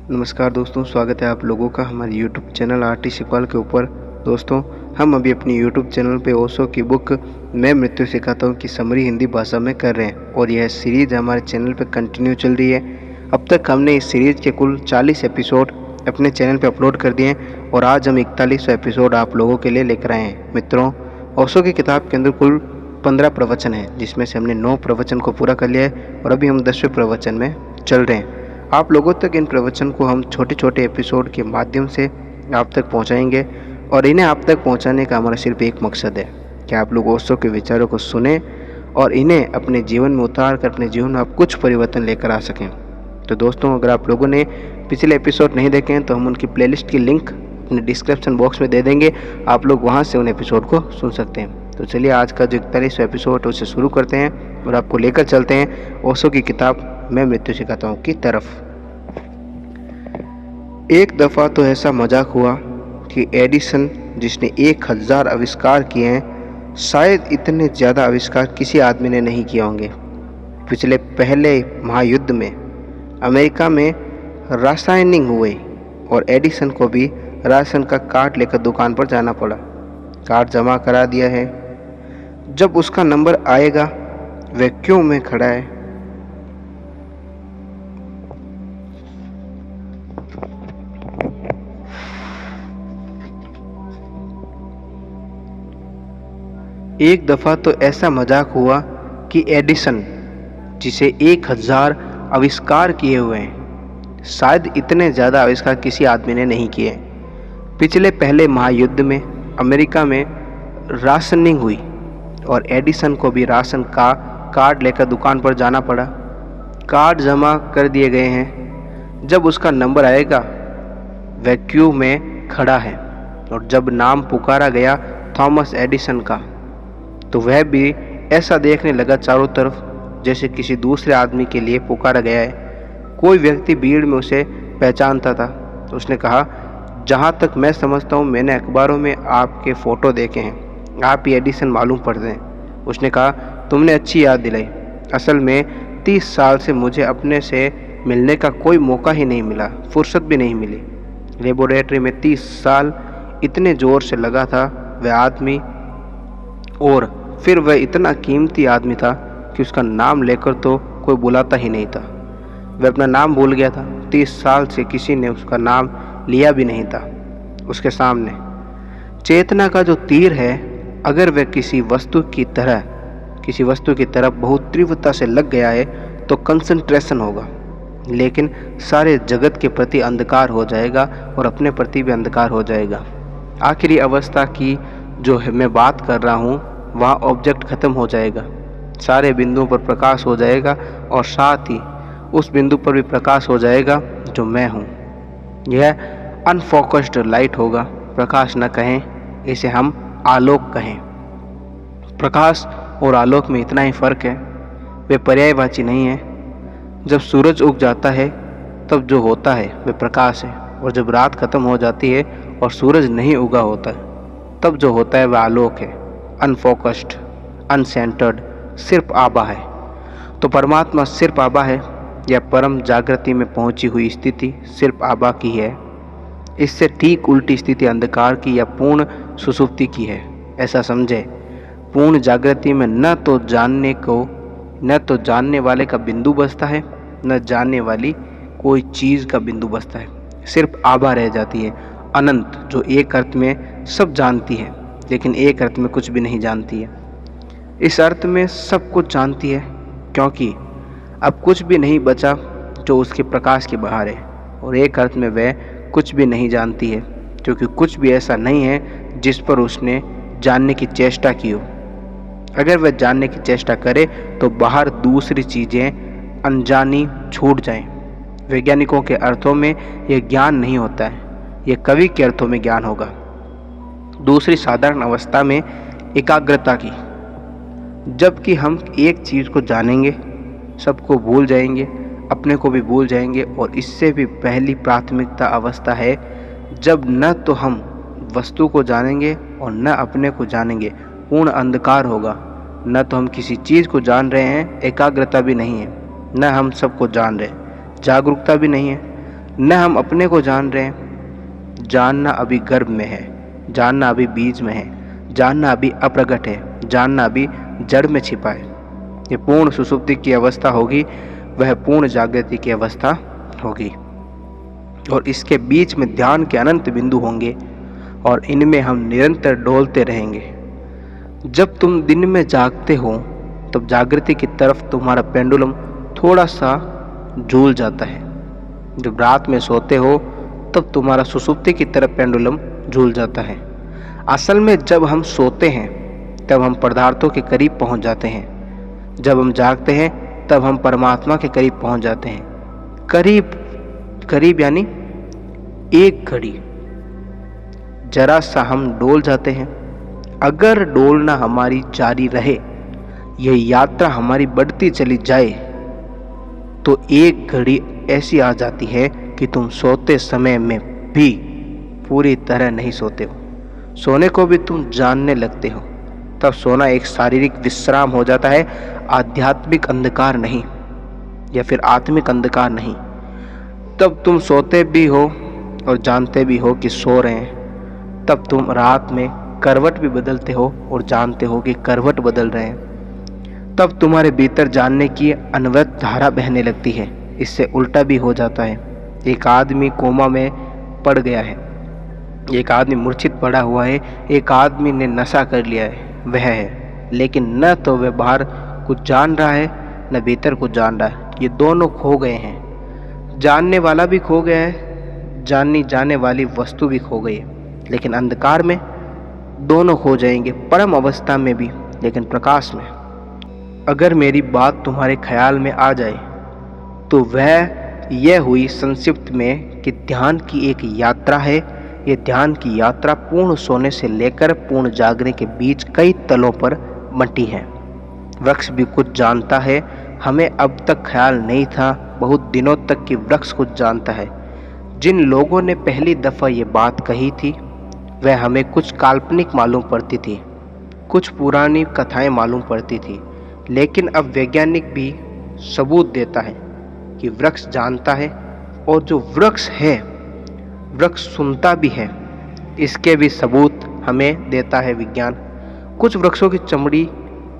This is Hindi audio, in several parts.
नमस्कार दोस्तों, स्वागत है आप लोगों का हमारे यूट्यूब चैनल आरटी शिकपाल के ऊपर। दोस्तों, हम अभी अपनी यूट्यूब चैनल पे ओशो की बुक मैं मृत्यु सिखाता हूँ की समरी हिंदी भाषा में कर रहे हैं और यह सीरीज़ हमारे चैनल पे कंटिन्यू चल रही है। अब तक हमने इस सीरीज़ के कुल 40 एपिसोड अपने चैनल पे अपलोड कर दिए हैं और आज हम 41वां एपिसोड आप लोगों के लिए लेकर आए हैं। मित्रों, ओशो की किताब के अंदर कुल 15 प्रवचन हैं, जिसमें से हमने 9 प्रवचन को पूरा कर लिया है और अभी हम 10वें प्रवचन में चल रहे हैं। आप लोगों तक इन प्रवचन को हम छोटे छोटे एपिसोड के माध्यम से आप तक पहुंचाएंगे और इन्हें आप तक पहुंचाने का हमारा सिर्फ एक मकसद है कि आप लोग ओशो के विचारों को सुने और इन्हें अपने जीवन में उतार कर अपने जीवन में आप कुछ परिवर्तन लेकर आ सकें। तो दोस्तों, अगर आप लोगों ने पिछले एपिसोड नहीं देखे हैं तो हम उनकी प्लेलिस्ट की लिंक अपने डिस्क्रिप्शन बॉक्स में दे देंगे, आप लोग वहाँ से उन एपिसोड को सुन सकते हैं। तो चलिए आज का जो 41वां एपिसोड है उसे शुरू करते हैं और आपको लेकर चलते हैं ओशो की किताब मैं मृत्यु सिखाता हूँ की तरफ। एक दफ़ा तो ऐसा मजाक हुआ कि एडिसन, जिसने 1000 आविष्कार किए हैं, शायद इतने ज़्यादा आविष्कार किसी आदमी ने नहीं किए होंगे। पिछले पहले महायुद्ध में अमेरिका में रासायनिक हुए और एडिसन को भी राशन का कार्ड लेकर दुकान पर जाना पड़ा। कार्ड जमा करा दिया है, जब उसका नंबर आएगा वह क्यों में खड़ा है। एक दफ़ा तो ऐसा मजाक हुआ कि एडिसन, जिसे 1000 आविष्कार किए हुए हैं, शायद इतने ज़्यादा आविष्कार किसी आदमी ने नहीं किए। पिछले पहले महायुद्ध में अमेरिका में राशनिंग हुई और एडिसन को भी राशन का कार्ड लेकर दुकान पर जाना पड़ा। कार्ड जमा कर दिए गए हैं, जब उसका नंबर आएगा वह क्यू में खड़ा है और जब नाम पुकारा गया थॉमस एडिसन का तो वह भी ऐसा देखने लगा चारों तरफ जैसे किसी दूसरे आदमी के लिए पुकारा गया है। कोई व्यक्ति भीड़ में उसे पहचानता था तो उसने कहा, जहाँ तक मैं समझता हूँ मैंने अखबारों में आपके फ़ोटो देखे हैं, आप ही एडिसन मालूम पड़ते हैं। उसने कहा, तुमने अच्छी याद दिलाई। असल में 30 साल से मुझे अपने से मिलने का कोई मौका ही नहीं मिला, फुर्सत भी नहीं मिली। लेबोरेटरी में 30 साल इतने ज़ोर से लगा था वह आदमी, और फिर वह इतना कीमती आदमी था कि उसका नाम लेकर तो कोई बुलाता ही नहीं था। वह अपना नाम भूल गया था। 30 साल से किसी ने उसका नाम लिया भी नहीं था। उसके सामने चेतना का जो तीर है, अगर वह किसी वस्तु की तरफ बहुत तीव्रता से लग गया है तो कंसंट्रेशन होगा, लेकिन सारे जगत के प्रति अंधकार हो जाएगा और अपने प्रति भी अंधकार हो जाएगा। आखिरी अवस्था की जो है मैं बात कर रहा हूँ, वहाँ ऑब्जेक्ट खत्म हो जाएगा, सारे बिंदुओं पर प्रकाश हो जाएगा और साथ ही उस बिंदु पर भी प्रकाश हो जाएगा जो मैं हूँ। यह अनफोकस्ड लाइट होगा। प्रकाश न कहें, इसे हम आलोक कहें। प्रकाश और आलोक में इतना ही फर्क है, वे पर्यायवाची नहीं है। जब सूरज उग जाता है तब जो होता है वह प्रकाश है, और जब रात खत्म हो जाती है और सूरज नहीं उगा होता है तब जो होता है वह आलोक है। अनफोकस्ड, अनसेंटर्ड, सिर्फ आभा है। तो परमात्मा सिर्फ आभा है, या परम जागृति में पहुंची हुई स्थिति सिर्फ आभा की है। इससे ठीक उल्टी स्थिति अंधकार की या पूर्ण सुषुप्ति की है। ऐसा समझे, पूर्ण जागृति में न तो जानने वाले का बिंदु बसता है, न जानने वाली कोई चीज़ का बिंदु बसता है। सिर्फ आभा रह जाती है, अनंत, जो एक अर्थ में सब जानती है लेकिन एक अर्थ में कुछ भी नहीं जानती है। इस अर्थ में सब कुछ जानती है क्योंकि अब कुछ भी नहीं बचा जो उसके प्रकाश के बाहर है, और एक अर्थ में वह कुछ भी नहीं जानती है क्योंकि कुछ भी ऐसा नहीं है जिस पर उसने जानने की चेष्टा की हो। अगर वह जानने की चेष्टा करे तो बाहर दूसरी चीज़ें अनजानी छूट जाएं। वैज्ञानिकों के अर्थों में यह ज्ञान नहीं होता है, यह कवि के अर्थों में ज्ञान होगा। दूसरी साधारण अवस्था में एकाग्रता की, जबकि हम एक चीज़ को जानेंगे, सबको भूल जाएंगे, अपने को भी भूल जाएंगे। और इससे भी पहली प्राथमिकता अवस्था है जब न तो हम वस्तु को जानेंगे और न अपने को जानेंगे, पूर्ण अंधकार होगा। न तो हम किसी चीज़ को जान रहे हैं, एकाग्रता भी नहीं है, न हम सबको जान रहे हैं, जागरूकता भी नहीं है। न हम अपने को जान रहे हैं। जानना अभी गर्भ में है, जानना अभी बीज में है, जानना अभी अप्रगट है, जानना अभी जड़ में छिपा है। ये पूर्ण सुषुप्ति की अवस्था होगी, वह पूर्ण जागृति की अवस्था होगी। और इसके बीच में ध्यान के अनंत बिंदु होंगे और इनमें हम निरंतर डोलते रहेंगे। जब तुम दिन में जागते हो तब जागृति की तरफ तुम्हारा पेंडुलम थोड़ा सा झूल जाता है। जब रात में सोते हो तब तुम्हारा सुषुप्ति की तरफ पेंडुलम झूल जाता है। असल में जब हम सोते हैं तब हम पदार्थों के करीब पहुंच जाते हैं, जब हम जागते हैं तब हम परमात्मा के करीब पहुंच जाते हैं। करीब करीब यानी एक घड़ी जरा सा हम डोल जाते हैं। अगर डोलना हमारी जारी रहे, यह यात्रा हमारी बढ़ती चली जाए, तो एक घड़ी ऐसी आ जाती है कि तुम सोते समय में भी पूरी तरह नहीं सोते हो, सोने को भी तुम जानने लगते हो। तब सोना एक शारीरिक विश्राम हो जाता है, आध्यात्मिक अंधकार नहीं या फिर आत्मिक अंधकार नहीं। तब तुम सोते भी हो और जानते भी हो कि सो रहे हैं। तब तुम रात में करवट भी बदलते हो और जानते हो कि करवट बदल रहे हैं। तब तुम्हारे भीतर जानने की अनवरत धारा बहने लगती है। इससे उल्टा भी हो जाता है। एक आदमी कोमा में पड़ गया है, एक आदमी मूर्छित पड़ा हुआ है, एक आदमी ने नशा कर लिया है, वह है। लेकिन न तो वह बाहर कुछ जान रहा है न भीतर कुछ जान रहा है। ये दोनों खो गए हैं। जानने वाला भी खो गया है, जाननी जाने वाली वस्तु भी खो गई है। लेकिन अंधकार में दोनों खो जाएंगे, परम अवस्था में भी लेकिन प्रकाश में। अगर मेरी बात तुम्हारे ख्याल में आ जाए तो वह यह हुई संक्षिप्त में कि ध्यान की एक यात्रा है। ये ध्यान की यात्रा पूर्ण सोने से लेकर पूर्ण जागने के बीच कई तलों पर बंटी है। वृक्ष भी कुछ जानता है, हमें अब तक ख्याल नहीं था, बहुत दिनों तक कि वृक्ष कुछ जानता है। जिन लोगों ने पहली दफ़ा ये बात कही थी वह हमें कुछ काल्पनिक मालूम पड़ती थी, कुछ पुरानी कथाएं मालूम पड़ती थी। लेकिन अब वैज्ञानिक भी सबूत देता है कि वृक्ष जानता है, और जो वृक्ष है वृक्ष सुनता भी है। इसके भी सबूत हमें देता है विज्ञान। कुछ वृक्षों की चमड़ी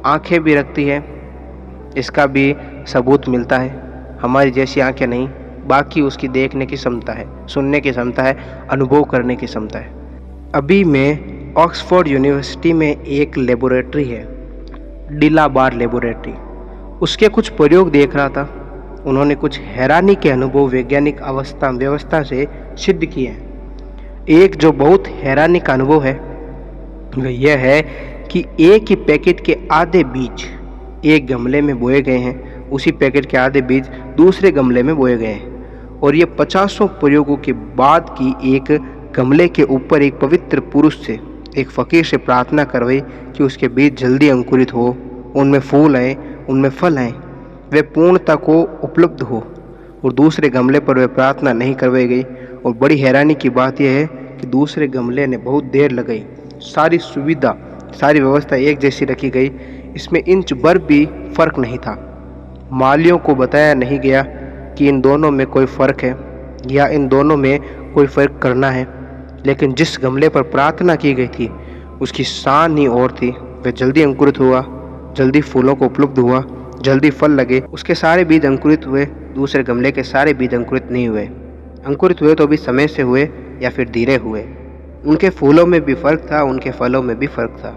आंखें भी रखती है, इसका भी सबूत मिलता है। हमारी जैसी आंखें नहीं, बाकी उसकी देखने की क्षमता है, सुनने की क्षमता है, अनुभव करने की क्षमता है। अभी मैं ऑक्सफोर्ड यूनिवर्सिटी में एक लेबोरेटरी है, डिलाबार लेबोरेटरी, उसके कुछ प्रयोग देख रहा था। उन्होंने कुछ हैरानी के अनुभव वैज्ञानिक व्यवस्था से सिद्ध किए हैं। एक जो बहुत हैरानी का अनुभव है वह यह है कि एक ही पैकेट के आधे बीज एक गमले में बोए गए हैं, उसी पैकेट के आधे बीज दूसरे गमले में बोए गए हैं। और ये 50 प्रयोगों के बाद की एक गमले के ऊपर एक पवित्र पुरुष से, एक फ़कीर से प्रार्थना करवाई कि उसके बीज जल्दी अंकुरित हो, उनमें फूल आए, उनमें फल आए, वे पूर्णता को उपलब्ध हो। और दूसरे गमले पर वह प्रार्थना नहीं करवाई गई। और बड़ी हैरानी की बात यह है कि दूसरे गमले ने बहुत देर लगाई। सारी सुविधा, सारी व्यवस्था एक जैसी रखी गई, इसमें इंच भर भी फर्क नहीं था। मालियों को बताया नहीं गया कि इन दोनों में कोई फ़र्क है या इन दोनों में कोई फ़र्क करना है। लेकिन जिस गमले पर प्रार्थना की गई थी उसकी शान ही और थी। वह जल्दी अंकुरित हुआ, जल्दी फूलों को उपलब्ध हुआ, जल्दी फल लगे। उसके सारे बीज अंकुरित हुए, दूसरे गमले के सारे बीज अंकुरित नहीं हुए। अंकुरित हुए तो भी समय से हुए या फिर धीरे हुए। उनके फूलों में भी फर्क था, उनके फलों में भी फर्क था।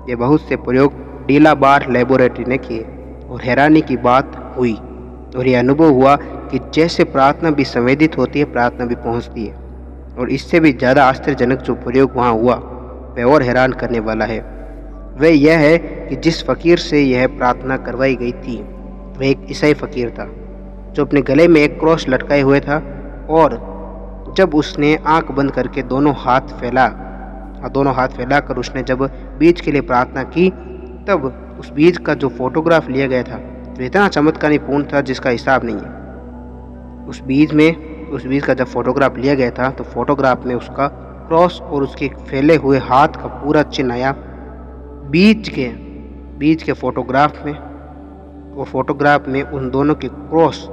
ये बहुत से प्रयोग डिलाबार लेबोरेटरी ने किए और हैरानी की बात हुई। और ये अनुभव हुआ कि जैसे प्रार्थना भी संवेदित होती है, प्रार्थना भी पहुंचती है। और इससे भी ज़्यादा आश्चर्यजनक जो प्रयोग वहाँ हुआ वह और हैरान करने वाला है। वह यह है कि जिस फ़कीर से यह प्रार्थना करवाई गई थी वह एक ईसाई फ़कीर था जो अपने गले में एक क्रॉस लटकाए हुए था। और जब उसने आंख बंद करके दोनों हाथ फैलाकर उसने जब बीज के लिए प्रार्थना की, तब उस बीज का जो फोटोग्राफ लिया गया था वो इतना चमत्कारीपूर्ण था जिसका हिसाब नहीं है। उस बीज का जब फोटोग्राफ लिया गया था तो फोटोग्राफ में उसका क्रॉस और उसके फैले हुए हाथ का पूरा चिन्ह आया। बीज के फोटोग्राफ में, वो फोटोग्राफ में उन दोनों के क्रॉस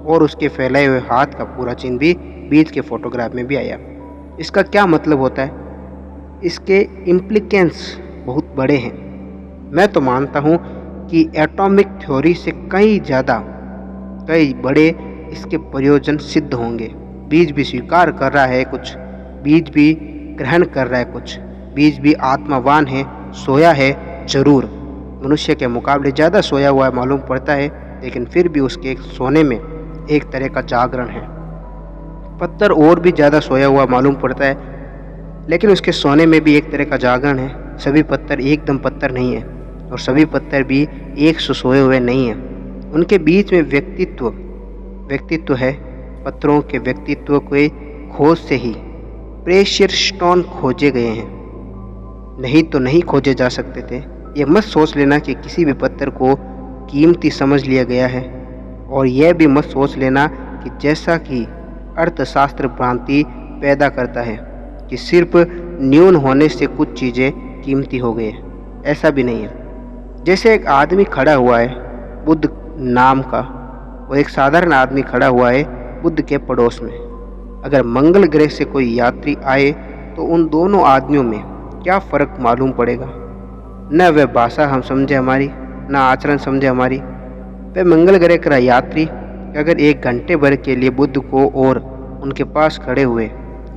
और उसके फैलाए हुए हाथ का पूरा चिन्ह भी बीच के फोटोग्राफ में भी आया। इसका क्या मतलब होता है? इसके इम्प्लिकेंस बहुत बड़े हैं। मैं तो मानता हूँ कि एटॉमिक थ्योरी से कई बड़े इसके प्रयोजन सिद्ध होंगे। बीज भी स्वीकार कर रहा है कुछ, बीज भी ग्रहण कर रहा है कुछ, बीज भी आत्मावान है, सोया है जरूर, मनुष्य के मुकाबले ज़्यादा सोया हुआ मालूम पड़ता है, लेकिन फिर भी उसके सोने में एक तरह का जागरण है। पत्थर और भी ज़्यादा सोया हुआ मालूम पड़ता है, लेकिन उसके सोने में भी एक तरह का जागरण है। सभी पत्थर एकदम पत्थर नहीं है और सभी पत्थर भी एक से सोए हुए नहीं हैं। उनके बीच में व्यक्तित्व है। पत्थरों के व्यक्तित्व के खोज से ही प्रेशियर स्टोन खोजे गए हैं, नहीं तो नहीं खोजे जा सकते थे। ये मत सोच लेना कि किसी भी पत्थर को कीमती समझ लिया गया है, और यह भी मत सोच लेना कि जैसा कि अर्थशास्त्र भ्रांति पैदा करता है कि सिर्फ न्यून होने से कुछ चीज़ें कीमती हो गई। ऐसा भी नहीं है। जैसे एक आदमी खड़ा हुआ है बुद्ध नाम का, और एक साधारण आदमी खड़ा हुआ है बुद्ध के पड़ोस में। अगर मंगल ग्रह से कोई यात्री आए तो उन दोनों आदमियों में क्या फ़र्क मालूम पड़ेगा? न वह भाषा हम समझे हमारी, न आचरण समझे हमारी। वह मंगल ग्रह का यात्री अगर 1 घंटे भर के लिए बुद्ध को और उनके पास खड़े हुए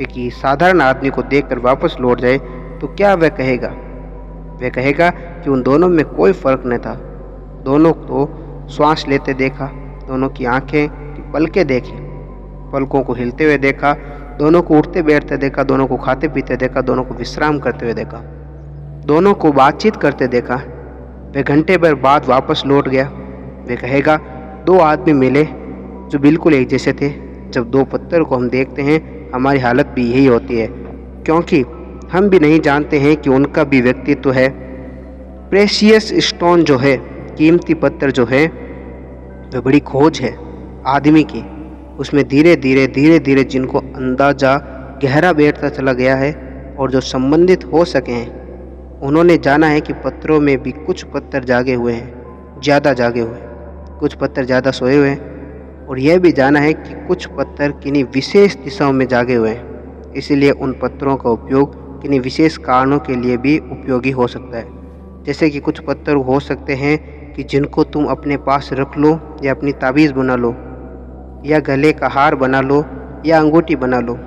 एक साधारण आदमी को देखकर वापस लौट जाए तो क्या वह कहेगा? वह कहेगा कि उन दोनों में कोई फ़र्क न था। दोनों को श्वास लेते देखा, दोनों की आंखें की पलकें देखी, पलकों को हिलते हुए देखा, दोनों को उठते बैठते देखा, दोनों को खाते पीते देखा, दोनों को विश्राम करते हुए देखा, दोनों को बातचीत करते देखा। वह घंटे भर बाद वापस लौट गया। वह कहेगा 2 आदमी मिले जो बिल्कुल एक जैसे थे। जब 2 पत्थर को हम देखते हैं हमारी हालत भी यही होती है, क्योंकि हम भी नहीं जानते हैं कि उनका भी व्यक्तित्व है। प्रेशियस स्टोन जो है, कीमती पत्थर जो है, वह बड़ी खोज है आदमी की। उसमें धीरे धीरे जिनको अंदाज़ा गहरा बैठता चला गया है और जो संबंधित हो सके हैं, उन्होंने जाना है कि पत्थरों में भी कुछ पत्थर जागे हुए हैं, ज़्यादा जागे हुए हैं, कुछ पत्थर ज़्यादा सोए हुए हैं, और यह भी जाना है कि कुछ पत्थर किन्हीं विशेष दिशाओं में जागे हुए हैं। इसीलिए उन पत्थरों का उपयोग किन्हीं विशेष कारणों के लिए भी उपयोगी हो सकता है। जैसे कि कुछ पत्थर हो सकते हैं कि जिनको तुम अपने पास रख लो, या अपनी ताबीज़ बना लो, या गले का हार बना लो, या अंगूठी बना लो,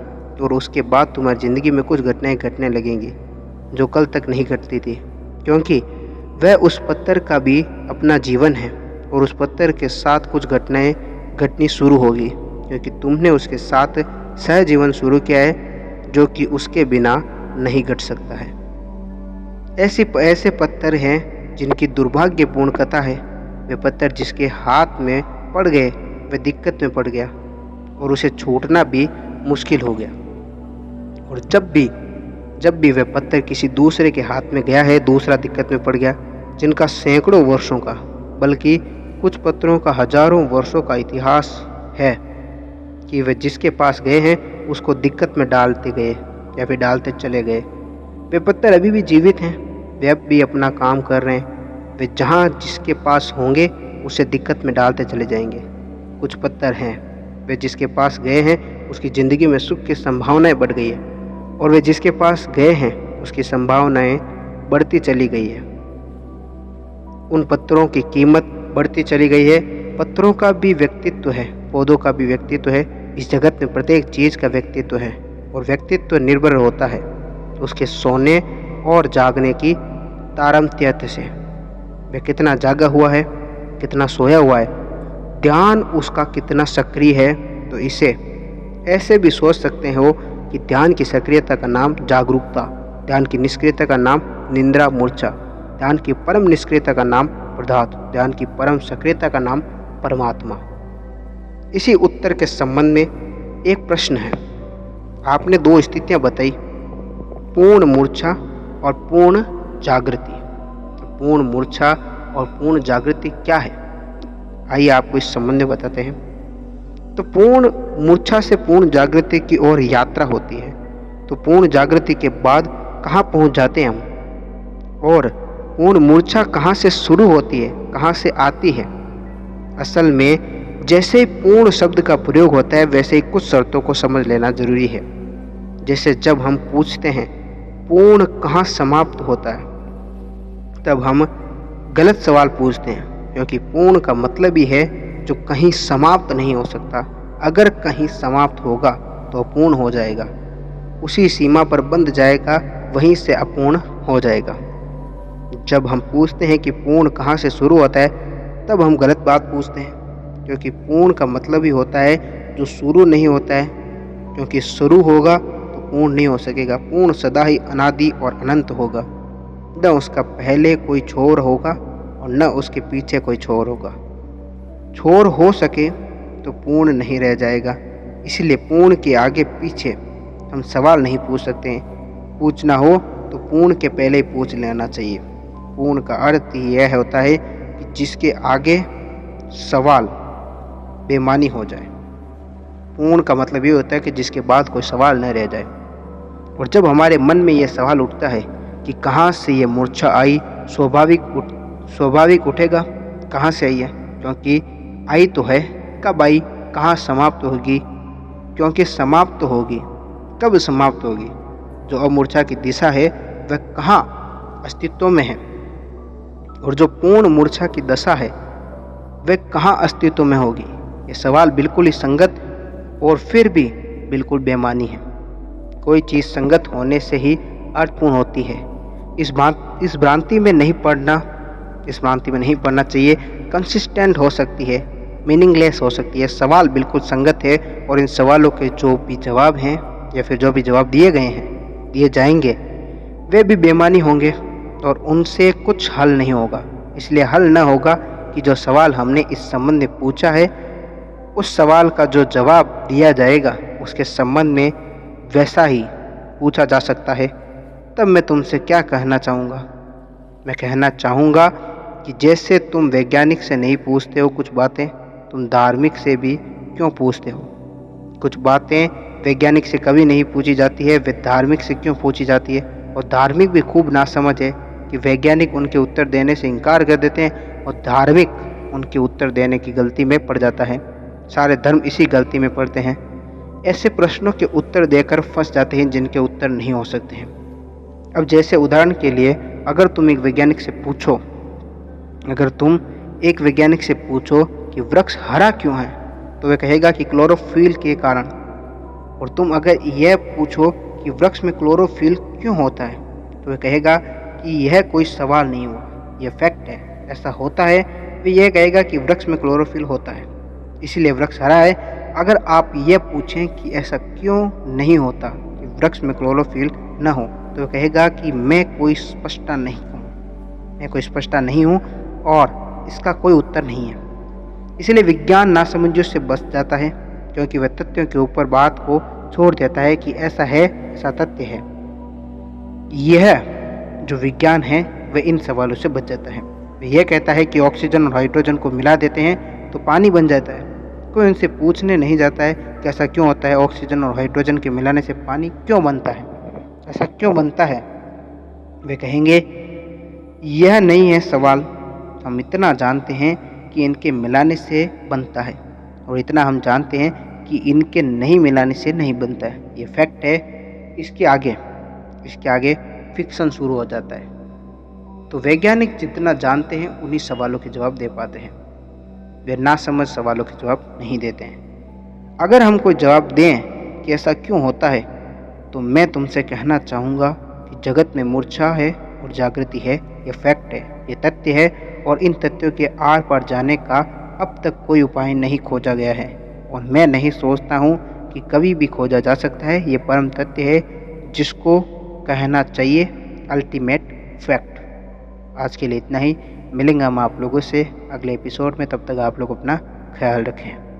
और उसके बाद तुम्हारी ज़िंदगी में कुछ घटनाएं घटने लगेंगी जो कल तक नहीं घटती थी, क्योंकि वह उस पत्थर का भी अपना जीवन है और उस पत्थर के साथ कुछ घटनाएं घटनी शुरू होगी, क्योंकि तुमने उसके साथ सहजीवन शुरू किया है जो कि उसके बिना नहीं घट सकता है। ऐसे पत्थर हैं जिनकी दुर्भाग्यपूर्ण कथा है। वे पत्थर जिसके हाथ में पड़ गए वह दिक्कत में पड़ गया और उसे छूटना भी मुश्किल हो गया। और जब भी वह पत्थर किसी दूसरे के हाथ में गया है, दूसरा दिक्कत में पड़ गया, जिनका सैकड़ों वर्षों का, बल्कि कुछ पत्थरों का हजारों वर्षों का इतिहास है कि वे जिसके पास गए हैं उसको दिक्कत में डालते गए या फिर डालते चले गए। वे पत्थर अभी भी जीवित हैं, वे अब भी अपना काम कर रहे हैं। वे जहाँ जिसके पास होंगे उसे दिक्कत में डालते चले जाएंगे। कुछ पत्थर हैं, वे जिसके पास गए हैं उसकी ज़िंदगी में सुख की संभावनाएं बढ़ गई है, और वे जिसके पास गए हैं उसकी संभावनाएं बढ़ती चली गई है। उन पत्थरों की कीमत बढ़ती चली गई है। पत्थरों का भी व्यक्तित्व है, पौधों का भी व्यक्तित्व है। इस जगत में प्रत्येक चीज़ का व्यक्तित्व है, और व्यक्तित्व निर्भर होता है उसके सोने और जागने की तारतम्य से। वह कितना जागा हुआ है, कितना सोया हुआ है, ध्यान उसका कितना सक्रिय है। तो इसे ऐसे भी सोच सकते हो कि ध्यान की सक्रियता का नाम जागरूकता, ध्यान की निष्क्रियता का नाम निंद्रा मूर्छा, ध्यान की परम निष्क्रियता का नाम प्रधात, ध्यान की परम सक्रियता का नाम परमात्मा। इसी उत्तर के संबंध में एक प्रश्न है। आपने 2 स्थितियां बताई, पूर्ण मूर्छा और पूर्ण जागृति। पूर्ण मूर्छा और पूर्ण जागृति क्या है, आइए आपको इस संबंध में बताते हैं। तो पूर्ण मूर्छा से पूर्ण जागृति की ओर यात्रा होती है। तो पूर्ण जागृति के बाद कहाँ पहुँच जाते हैं हम, और पूर्ण मूर्छा कहाँ से शुरू होती है, कहाँ से आती है? असल में जैसे ही पूर्ण शब्द का प्रयोग होता है वैसे ही कुछ शर्तों को समझ लेना जरूरी है। जैसे जब हम पूछते हैं पूर्ण कहाँ समाप्त होता है, तब हम गलत सवाल पूछते हैं, क्योंकि पूर्ण का मतलब ही है जो कहीं समाप्त नहीं हो सकता। अगर कहीं समाप्त होगा तो पूर्ण हो जाएगा, उसी सीमा पर बंध जाएगा, वहीं से अपूर्ण हो जाएगा। जब हम पूछते हैं कि पूर्ण कहाँ से शुरू होता है, तब हम गलत बात पूछते हैं, क्योंकि पूर्ण का मतलब ही होता है जो शुरू नहीं होता है, क्योंकि शुरू होगा तो पूर्ण नहीं हो सकेगा। पूर्ण सदा ही अनादि और अनंत होगा, न उसका पहले कोई छोर होगा और न उसके पीछे कोई छोर होगा। छोर हो सके तो पूर्ण नहीं रह जाएगा, इसलिए पूर्ण के आगे पीछे हम सवाल नहीं पूछ सकते हैं। पूछना हो तो पूर्ण के पहले ही पूछ लेना चाहिए। पूर्ण का अर्थ ही यह होता है कि जिसके आगे सवाल बेमानी हो जाए। पूर्ण का मतलब ये होता है कि जिसके बाद कोई सवाल न रह जाए। और जब हमारे मन में यह सवाल उठता है कि कहाँ से ये मूर्छा आई, स्वाभाविक उठेगा कहाँ से आई है, क्योंकि आई तो है, कब आई, कहाँ समाप्त होगी, क्योंकि समाप्त तो होगी, कब समाप्त होगी। जो अमूर्छा की दिशा है वह कहाँ अस्तित्व में है, और जो पूर्ण मूर्छा की दशा है वह कहाँ अस्तित्व में होगी। ये सवाल बिल्कुल ही संगत और फिर भी बिल्कुल बेमानी है। कोई चीज़ संगत होने से ही अर्थपूर्ण होती है। इस भ्रांति में नहीं पड़ना चाहिए। कंसिस्टेंट हो सकती है, मीनिंगलेस हो सकती है। सवाल बिल्कुल संगत है और इन सवालों के जो भी जवाब हैं या फिर जो भी जवाब दिए जाएंगे वे भी बेमानी होंगे और उनसे कुछ हल नहीं होगा। इसलिए हल न होगा कि जो सवाल हमने इस संबंध में पूछा है, उस सवाल का जो जवाब दिया जाएगा उसके संबंध में वैसा ही पूछा जा सकता है। तब मैं तुमसे क्या कहना चाहूँगा? मैं कहना चाहूँगा कि जैसे तुम वैज्ञानिक से नहीं पूछते हो कुछ बातें, तुम धार्मिक से भी क्यों पूछते हो? कुछ बातें वैज्ञानिक से कभी नहीं पूछी जाती है, वे धार्मिक से क्यों पूछी जाती है? और धार्मिक भी खूब नासमझ है कि वैज्ञानिक उनके उत्तर देने से इनकार कर देते हैं और धार्मिक उनके उत्तर देने की गलती में पड़ जाता है। सारे धर्म इसी गलती में पड़ते हैं। ऐसे प्रश्नों के उत्तर देकर फंस जाते हैं जिनके उत्तर नहीं हो सकते हैं। अब जैसे उदाहरण के लिए, अगर तुम एक वैज्ञानिक से पूछो कि वृक्ष हरा क्यों है, तो वह कहेगा कि क्लोरोफिल के कारण। और तुम अगर यह पूछो कि वृक्ष में क्लोरोफिल क्यों होता है, तो वह कहेगा कि यह कोई सवाल नहीं हुआ, यह फैक्ट है, ऐसा होता है। वह यह कहेगा कि वृक्ष में क्लोरोफिल होता है, इसलिए वृक्ष हरा है। अगर आप यह पूछें कि ऐसा क्यों नहीं होता कि वृक्ष में क्लोरोफिल न हो, तो वह कहेगा कि मैं कोई स्पष्टता नहीं हूँ और इसका कोई उत्तर नहीं है। इसलिए विज्ञान नासमझों से बच जाता है, क्योंकि वह तथ्यों के ऊपर बात को छोड़ देता है कि ऐसा है, ऐसा तथ्य है। यह जो विज्ञान है वह इन सवालों से बच जाता है। वह यह कहता है कि ऑक्सीजन और हाइड्रोजन को मिला देते हैं तो पानी बन जाता है। कोई उनसे पूछने नहीं जाता है कि ऐसा क्यों होता है, ऑक्सीजन और हाइड्रोजन के मिलाने से पानी क्यों बनता है, ऐसा क्यों बनता है। वे कहेंगे यह नहीं है सवाल, हम इतना जानते हैं कि इनके मिलाने से बनता है, और इतना हम जानते हैं कि इनके नहीं मिलाने से नहीं बनता है, ये फैक्ट है। इसके आगे फिक्शन शुरू हो जाता है। तो वैज्ञानिक जितना जानते हैं उन्हीं सवालों के जवाब दे पाते हैं, वे नासमझ सवालों के जवाब नहीं देते हैं। अगर हम कोई जवाब दें कि ऐसा क्यों होता है, तो मैं तुमसे कहना चाहूँगा कि जगत में मूर्छा है और जागृति है, ये फैक्ट है, ये तथ्य है, और इन तथ्यों के आर पार जाने का अब तक कोई उपाय नहीं खोजा गया है, और मैं नहीं सोचता हूँ कि कभी भी खोजा जा सकता है। ये परम तथ्य है जिसको कहना चाहिए अल्टीमेट फैक्ट। आज के लिए इतना ही। मिलेंगे हम आप लोगों से अगले एपिसोड में, तब तक आप लोग अपना ख्याल रखें।